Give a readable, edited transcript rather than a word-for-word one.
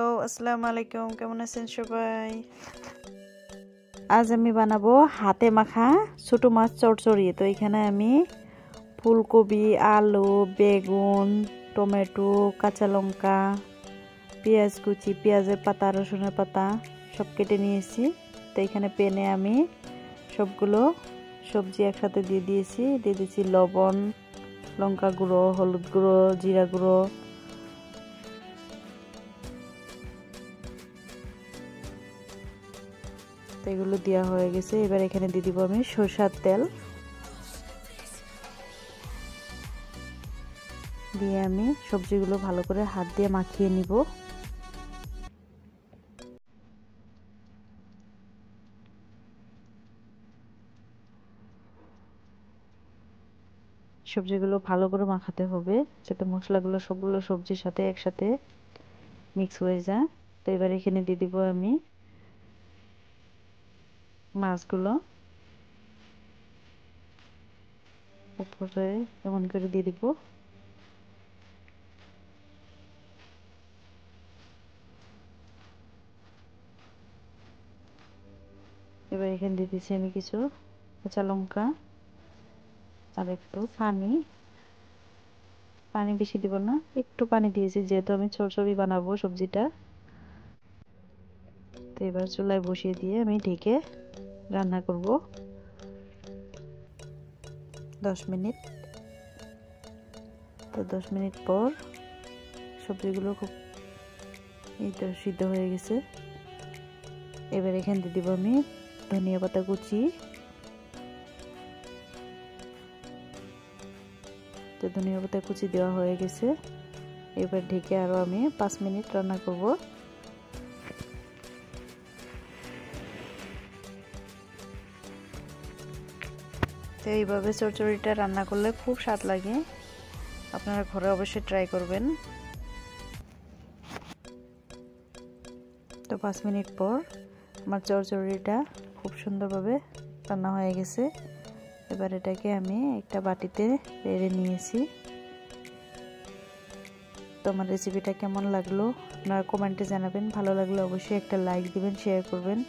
Hello, আসসালামু আলাইকুম। কেমন আছেন সবাই? আজ আমি বানাবো হাতে মাখা ছোট মাছ চচ্চড়ি। তো এখানে আমি ফুলকপি, আলু, বেগুন, টমেটো, কাঁচা লঙ্কা, পেঁয়াজ কুচি, পেঁয়াজের পাতা, রসুনের পাতা সব কেটে নিয়েছি। তো এখানে প্যানে আমি সবগুলো সবজি একসাথে দিয়ে দিয়েছি লবণ, লঙ্কা গুঁড়ো, হলুদ গুঁড়ো, জিরা গুঁড়ো। এগুলো দেওয়া হয়ে গেছে। এবার এখানে দিয়ে দিব আমি সরষের তেল, দিয়ে আমি সবজিগুলো ভালো করে হাত দিয়ে মাখিয়ে নিব। সবজিগুলো ভালো করে মাখাতে হবে যাতে মশলাগুলো সবগুলো সবজির সাথে একসাথে মিক্স হয়ে যায়। তো এবার এখানে দিয়ে দিব আমি মাছগুলো উপরে এমন করে দিয়ে দিব। এবার এখানে দিয়ে দিচ্ছি আমি কিছু কাঁচা লঙ্কা আর একটু পানি বেশি দিব না, একটু পানি দিয়েছি যেহেতু আমি চচ্চড়ি বানাবো সবজিটা। তো এবার চুলায় বসিয়ে দিয়ে আমি ঢেকে রান্না করব 10 মিনিট। তো 10 মিনিট পর সবজিগুলো খুব সিদ্ধ হয়ে গেছে। এবার এখানে দিয়ে দিব আমি ধনিয়া পাতা কুচি। তো ধনিয়া পাতা কুচি দেওয়া হয়ে গেছে। এবার ঢেকে আরো আমি 5 মিনিট রান্না করব। তো এইভাবে চচ্চড়িটা রান্না করলে খুব স্বাদ লাগে, আপনারা ঘরে অবশ্যই ট্রাই করবেন। তো 5 মিনিট পর আমার চচ্চড়িটা খুব সুন্দরভাবে রান্না হয়ে গেছে। এবার এটাকে আমি একটা বাটিতে বেড়ে নিয়েছি। তো আমার রেসিপিটা কেমন লাগলো আপনারা কমেন্টে জানাবেন। ভালো লাগলে অবশ্যই একটা লাইক দিবেন, শেয়ার করবেন।